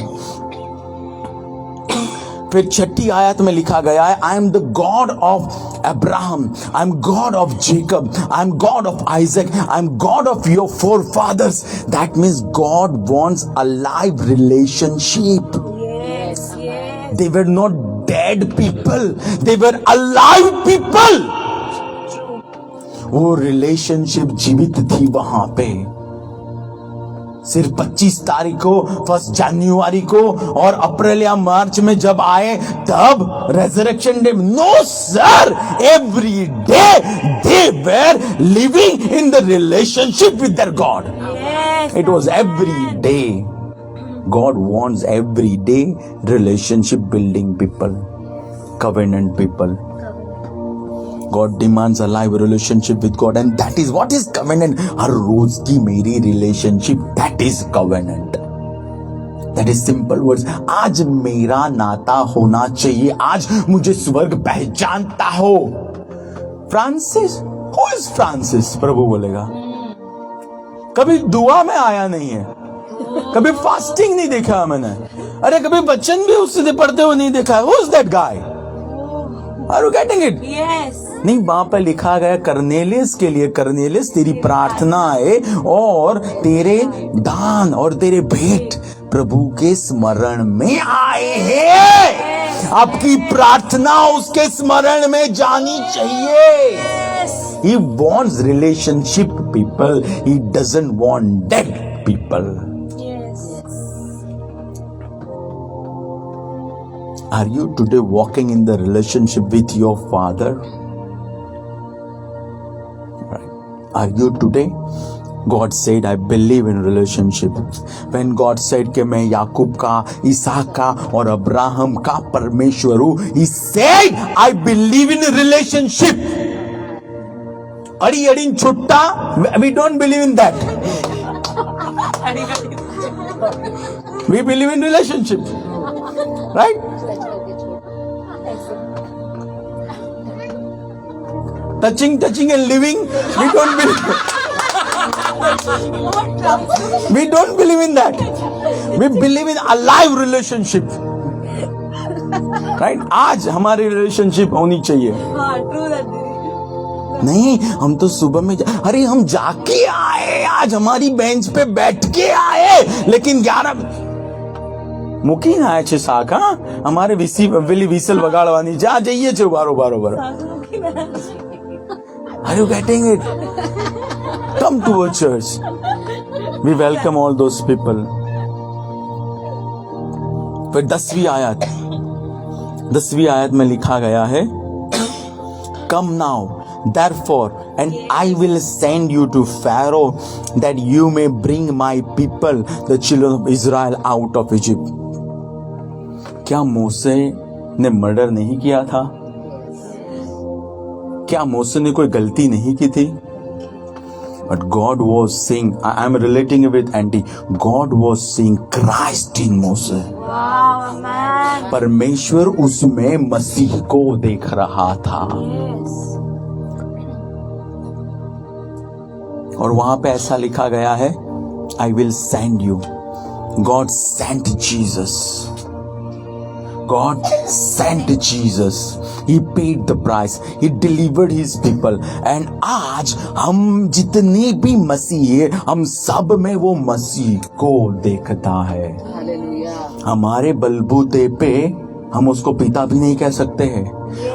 फिर छठी आयत में लिखा गया है, I am the God of Abraham, I am God of Jacob, I am God of Isaac, I am God of your forefathers. That means God wants a live relationship. Yes, yes. They were not dead people, they were alive people. वो relationship जीवित थी वहां पे. सिर्फ 25 तारीख को, 1 जनवरी को और अप्रैल या मार्च में जब आए तब resurrection day. No sir, every day they were living in the relationship with their God. Yes. It was every day. God wants every day relationship building people, covenant people. God demands a live relationship with God, and that is what is covenant. हर रोज की मेरी relationship, that is covenant. That is simple words. आज मेरा नाता होना चाहिए. आज मुझे स्वर्ग पहचानता हो. Francis, who is Francis? प्रभु बोलेगा. कभी दुआ में आया नहीं है, कभी फास्टिंग नहीं देखा मैंने, अरे कभी वचन भी उससे पढ़ते हुए नहीं देखा. Who is that guy? Are you getting it? Yes. नहीं, वहां पर लिखा गया करनेलियस के लिए, करनेलियस तेरी प्रार्थनाएं और तेरे दान और तेरे भेंट प्रभु के स्मरण में आए हैं. आपकी प्रार्थना उसके स्मरण में जानी चाहिए. He wants relationship people. He doesn't want dead people. Yes. Are you today walking in the relationship with your father? Right. Are you today? God said, I believe in relationship. When God said कि मैं याकूब का, इसहाक का और Abraham का परमेश्वर हूं, He said, I believe in relationship. अड़ी अड़ी छुट्टा, we don't believe in that. We believe in relationship. Right? Touching and living, we don't believe. We don't believe in that. We believe in a live relationship. Right? आज हमारी relationship होनी चाहिए. हाँ, true that. नहीं, हम तो सुबह में अरे हम जाके आए, आज हमारी बेंच पे बैठ के आए, लेकिन 11 મૂકી ના છે શાક. હા, અમારે વેલી વિસલ વગાડવાની છે, આ જઈએ છે બારો. Are you getting it? Come to a church. We welcome all those people. फिर 10वीं आयत में लिखा गया है, Come now, therefore, and I will send you to Pharaoh, that you may bring my people, the children of Israel, out of Egypt. क्या मूसे ने murder नहीं किया था? क्या मूसे ने कोई गलती नहीं की थी? But God was seeing, I am relating it with Auntie, God was seeing Christ in Moses. Wow, man. परमेश्वर उसमें मसीह को देख रहा था. Yes. और वहां पे ऐसा लिखा गया है, I will send you. God sent Jesus. God sent Jesus. He paid the price. He delivered his people. And आज हम जितने भी मसीह हैं, हम सब में वो मसीह को देखता है. Hallelujah. हमारे बलबूते पे हम उसको पिता भी नहीं कह सकते हैं,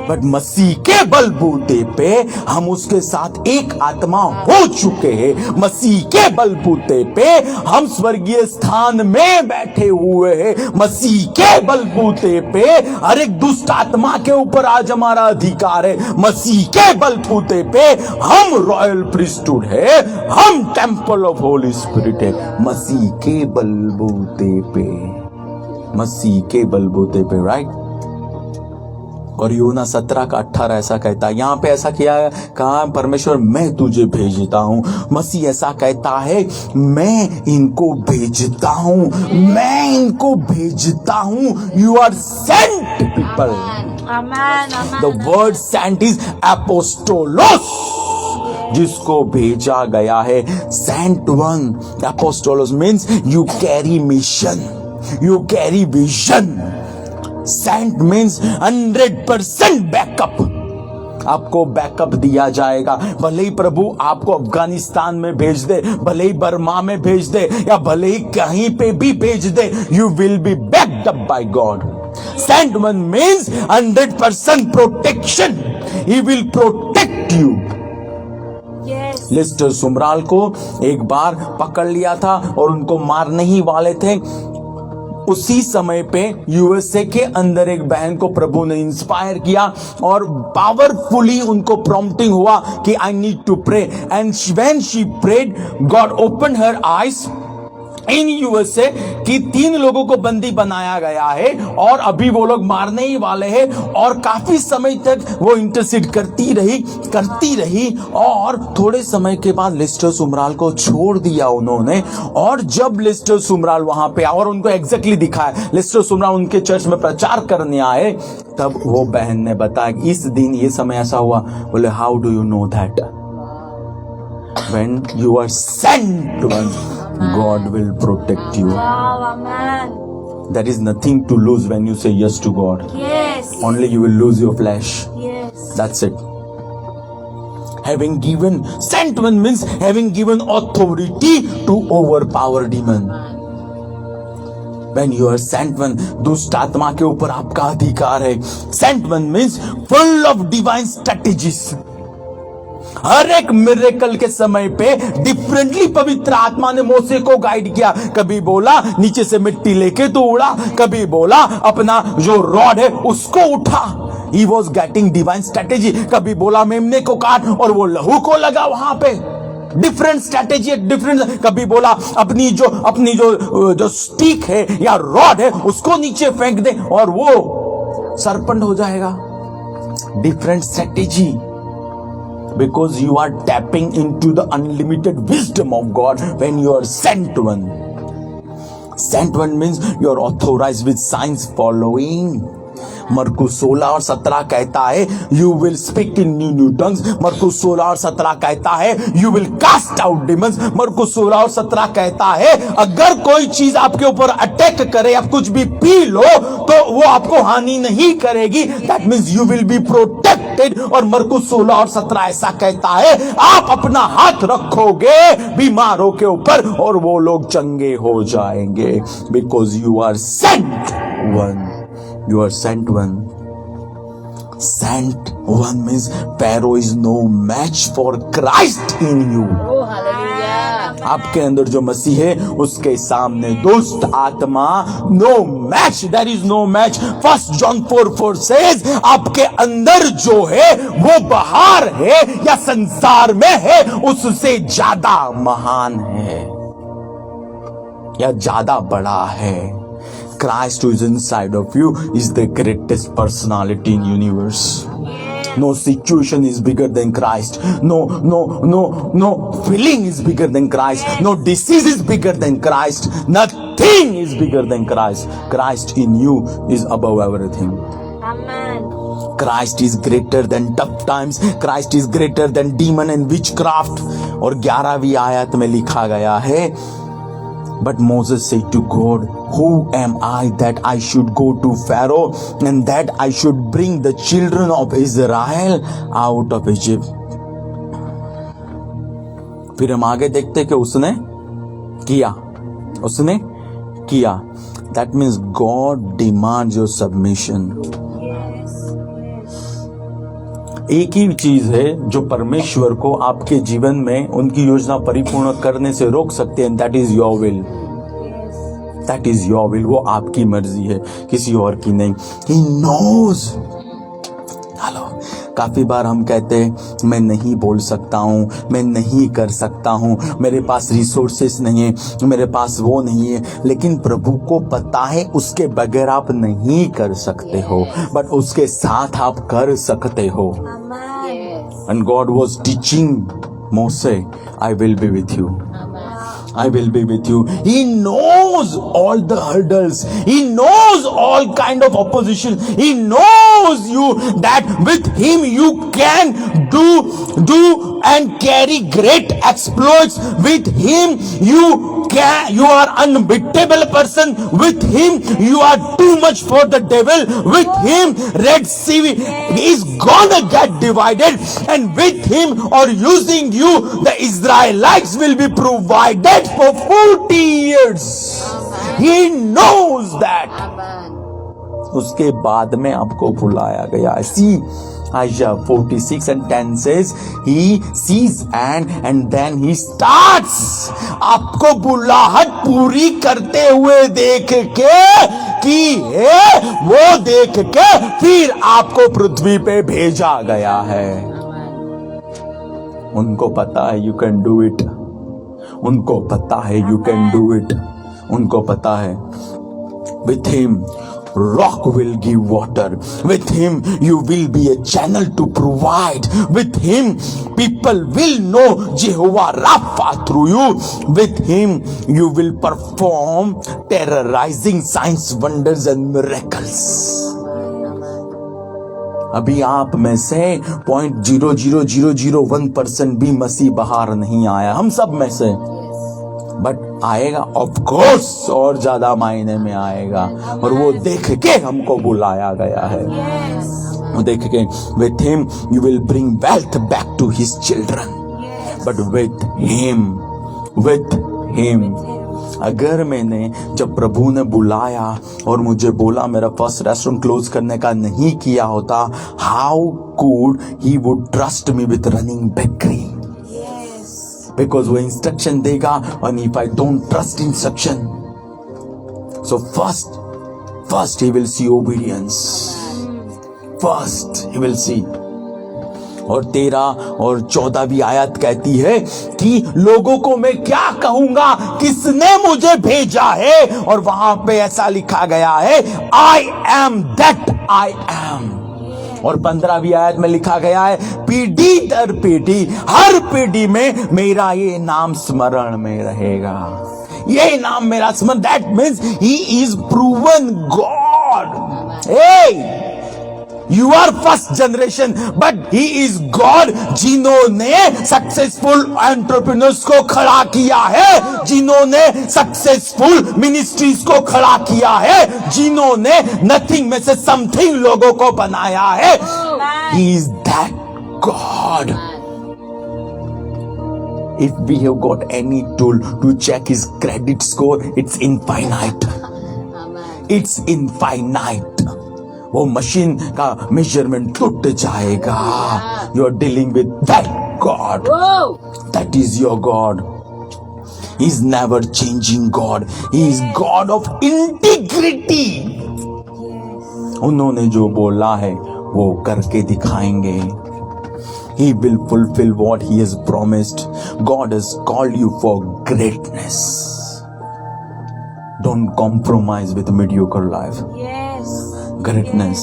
बट मसीह के बलबूते पे हम उसके साथ एक आत्मा हो चुके हैं। मसीह के बलबूते पे हम स्वर्गीय स्थान में बैठे हुए हैं। मसीह के बलबूते पे हर एक दुष्ट आत्मा के ऊपर आज हमारा अधिकार है। मसीह के बलबूते पे हम रॉयल प्रीस्टहुड है, हम टेंपल ऑफ होली स्पिरिट है। मसीह के बलबूते पे, मसीह के बलबूते पे, राइट। और यूना 17:18 ऐसा कहता है, यहां पे ऐसा किया कहा, परमेश्वर मैं तुझे भेजता हूं। मसीह ऐसा कहता है, मैं इनको भेजता हूं, मैं इनको भेजता हूं। You are sent people. Amen. Amen. The word sent is apostolos, जिसको भेजा गया है। Sent one, apostolos means you carry mission, you carry vision. Sent means 100% backup. आपको बैकअप दिया जाएगा। भले ही प्रभु आपको अफगानिस्तान में भेज दे, भले ही बर्मा में भेज दे, या भले ही कहीं पे भी भेज दे, you will be backed up by God. Sent one means 100% protection. He will protect you. Yes. Lester Sumrall को एक बार पकड़ लिया था और उनको मारने ही वाले थे। उसी समय पे यूएसए के अंदर एक बहन को प्रभु ने इंस्पायर किया और पावरफुली उनको प्रॉम्प्टिंग हुआ कि I need to pray, and when she prayed God open her eyes in USA कि 3 लोगों को बंदी बनाया गया है और अभी वो लोग मारने ही वाले हैं। और काफी समय तक वो इंटरसीड करती रही और थोड़े समय के बाद लिस्टर सुमराल को छोड़ दिया उन्होंने। और जब लिस्टर सुमराल वहां पे और उनको एग्जैक्टली दिखाया, लिस्टर सुमराल उनके चर्च में प्रचार करने आए, तब वो बहन ने बताया कि इस दिन ये समय ऐसा हुआ। बोले how do you know that? When you are sent one, God will protect you. Wow. Amen. There is nothing to lose when you say yes to God. Yes. Only you will lose your flesh. Yes. That's it. Having given, sent one means having given authority to overpower demon. When you are sent one, दुष्ट आत्मा के ऊपर आपका अधिकार है। Sent one means full of divine strategies. हर एक miracle के समय पे डिफरेंटली पवित्र आत्मा ने मोसे को गाइड किया। कभी बोला नीचे से मिट्टी लेके तो उड़ा, कभी बोला अपना जो रॉड है उसको उठा। He was getting divine strategy। कभी बोला मेमने को काट और वो लहू को लगा वहां पे। Different strategy, different. कभी बोला अपनी जो स्टिक है या रॉड है उसको नीचे फेंक दे और वो सरपंच हो जाएगा। Different strategy, because you are tapping into the unlimited wisdom of God when you are sent one. Sent one means you are authorized with signs following. मरकुस 16 और 17 कहता है you will speak in new tongues. मरकुस 16 और 17 कहता है you will cast out demons. मरकुस 16 और 17 कहता है अगर कोई चीज आपके ऊपर अटैक करे, आप कुछ भी पी लो तो वो आपको हानि नहीं करेगी। That means you will be protected. और मरकुस 16 और 17 ऐसा कहता है आप अपना हाथ रखोगे बीमारों के ऊपर और वो लोग चंगे हो जाएंगे। Because you are sent one. You are sent one. Sent one means Pharaoh is no match for Christ in you. Oh, hallelujah. आपके अंदर जो मसीह है उसके सामने दुष्ट आत्मा no match. There is no match. 1 John 4:4 says आपके अंदर जो है वो बाहर है या संसार में है उससे ज्यादा महान है या ज्यादा बड़ा है। Christ who is inside of you is the greatest personality in universe. No situation is bigger than Christ. No feeling is bigger than Christ. No disease is bigger than Christ. Nothing is bigger than Christ. Christ in you is above everything. Amen. Christ is greater than tough times. Christ is greater than demon and witchcraft. और 11वीं आयत में लिखा गया है But Moses said to God, who am I that I should go to Pharaoh and that I should bring the children of Israel out of Egypt? फिर हम आगे देखते कि उसने किया। That means God demands your submission. Yes. Yes. एक ही चीज है जो परमेश्वर को आपके जीवन में उनकी योजना परिपूर्ण करने से रोक सकते हैं, that is your will. That is your will. वो आपकी मर्जी है, किसी और की नहीं। He knows. हेलो, काफी बार हम कहते हैं मैं नहीं बोल सकता हूँ, मैं नहीं कर सकता हूँ, मेरे पास रिसोर्सेस नहीं है, मेरे पास वो नहीं है। लेकिन प्रभु को पता है उसके बगैर आप नहीं कर सकते हो, बट उसके साथ आप कर सकते हो। Amen. And God was teaching Moses, I will be with you. I will be with you. He knows all the hurdles. He knows all kind of opposition. He knows you that with him you can do and carry great exploits. With him you are unbeatable person. With him you are too much for the devil. With him Red Sea is gonna get divided, and with him or using you the Israelites will be provided for 40 years. He knows that. उसके बाद में आपको बुलाया गया। See, Isaiah 46 and 10 says he sees and then he starts। आपको बुलाहट पूरी करते हुए देख के की है, वो देख के फिर आपको पृथ्वी पे भेजा गया है। उनको पता है यू कैन डू इट। उनको पता है यू कैन डू इट। उनको पता है with him rock will give water. With him you will be a channel to provide. With him people will know Jehovah Rapha through you. With him you will perform terrorizing signs, wonders and miracles. अभी आप में से 0.00001% भी मसीह बाहर नहीं आया, हम सब में से, बट आएगा ऑफ कोर्स, और ज्यादा मायने में आएगा। और वो देख के हमको बुलाया गया है। वो देख के with him you will bring wealth back to his children. But with him अगर मैंने जब प्रभु ने बुलाया और मुझे बोला मेरा फर्स्ट रेस्टोरेंट क्लोज करने का नहीं किया होता, how could he would trust me with running bakery? Because वो इंस्ट्रक्शन देगा, और if I don't trust instruction, so first he will see obedience. First he will see. और 13 और 14वीं आयत कहती है कि लोगों को मैं क्या कहूंगा, किसने मुझे भेजा है? और वहां पे ऐसा लिखा गया है, I M that I am. और 15वीं आयत में लिखा गया है, पीढ़ी दर पीढ़ी, हर पीढ़ी में मेरा ये नाम स्मरण में रहेगा। ये नाम मेरा स्मरण, that means he is proven God. हे, You are first generation, but he is God, जिन्होंने सक्सेसफुल एंटरप्रेन्योर्स को खड़ा किया है, जिन्होंने सक्सेसफुल मिनिस्ट्रीज को खड़ा किया है, जिन्होंने नथिंग में से समथिंग लोगों को बनाया है। He is that God. If we have got any tool to check his credit score, it's infinite. It's infinite. वो मशीन का मेजरमेंट टूट जाएगा। You are dealing with that God. That is your God. He is never changing God. He is God of integrity. उन्होंने जो बोला है वो करके दिखाएंगे। He will fulfill what he has promised. God has called you for greatness. Don't compromise with mediocre life. Greatness.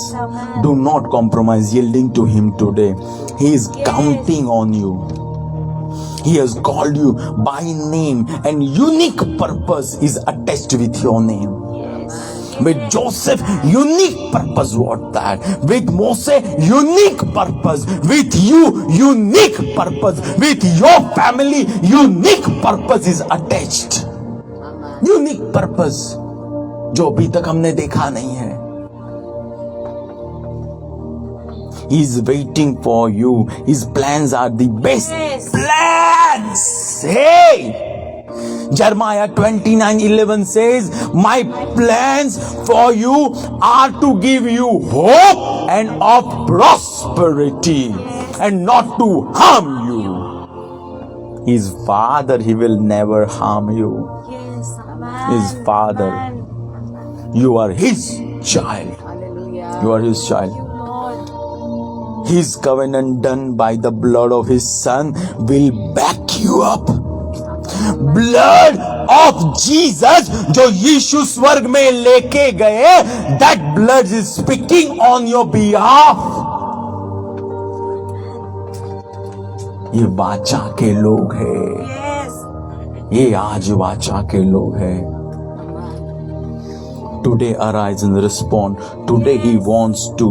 Do not compromise yielding to him today. He is counting on you. He has called you by name, and unique purpose is attached with your name. With Joseph, unique purpose was that. With Moses, unique purpose. With you, unique purpose. With your family, unique purpose is attached. Unique purpose जो अभी तक हमने देखा नहीं है। He is waiting for you. His plans are the best plans. Hey! Jeremiah 29:11 says, my plans for you are to give you hope and of prosperity. and not to harm you. His father, he will never harm you. Yes. Amen. His father. Amen. You are his child. Hallelujah. You are his child. Lord. His covenant done by the blood of his son will back you up. Blood of Jesus जो यीशु स्वर्ग में लेके गए, that blood is speaking on your behalf. ये वाचा के लोग हैं, Yes. ये आज वाचा के लोग हैं. Today arise and respond. Today he wants to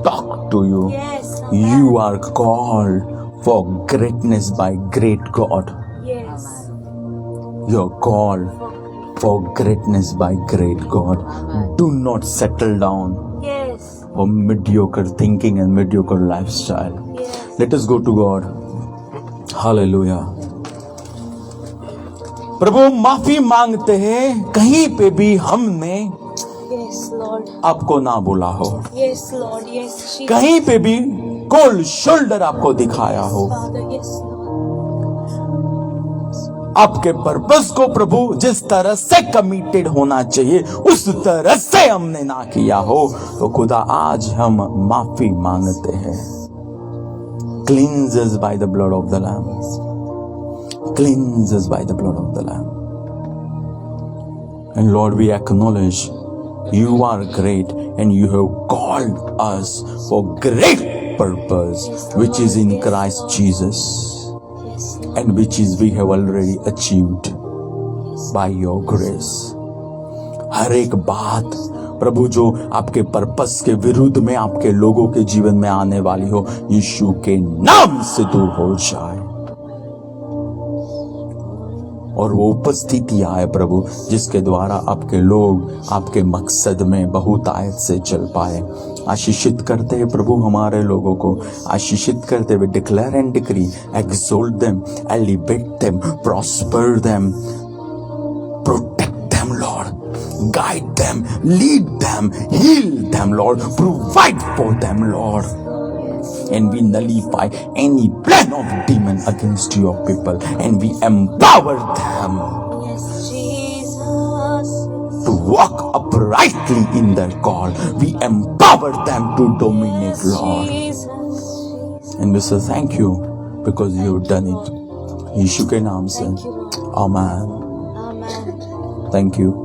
talk to you. Yes. You are called for greatness by great God. Yes. You're called for greatness by great God. Do not settle down Yes. for mediocre thinking and mediocre lifestyle. Yes. Let us go to God. Hallelujah. प्रभु माफी मांगते हैं कहीं पे भी हमने Yes, Lord. आपको ना बोला हो, Yes, Lord. Yes, Jesus. कहीं पे भी कोल्ड शोल्डर आपको दिखाया हो, Father. Yes, Lord. आपके पर्पस को प्रभु जिस तरह से कमिटेड होना चाहिए उस तरह से हमने ना किया हो, तो खुदा आज हम माफी मांगते हैं. Cleanse us by the blood of the Lamb. Cleanse us by the blood of the Lamb. And Lord, we acknowledge you are great and you have called us for great purpose, which is in Christ Jesus, Yes, Lord. and which is we have already achieved by your grace. हर एक बात प्रभु जो आपके purpose के विरुद्ध में आपके लोगों के जीवन में आने वाली हो, यीशु के नाम से दूर हो जाए, और वो उपस्थिति आए प्रभु जिसके द्वारा आपके लोग आपके मकसद में बहुतायत से चल पाए. आशीषित करते हैं प्रभु हमारे लोगों को, आशीषित करते हुए declare and decree, एक्सोल्ट them, elevate them, prosper them, protect them Lord, guide them, lead them, heal them Lord, provide for them Lord. And we nullify any plan of demon against your people, and we empower them Yes, Jesus. to walk uprightly in their call. We empower them to dominate, Lord. Jesus. And we say thank you because you have done it. यीशु के नाम से Thank you, Lord. आमीन. Amen. Thank you.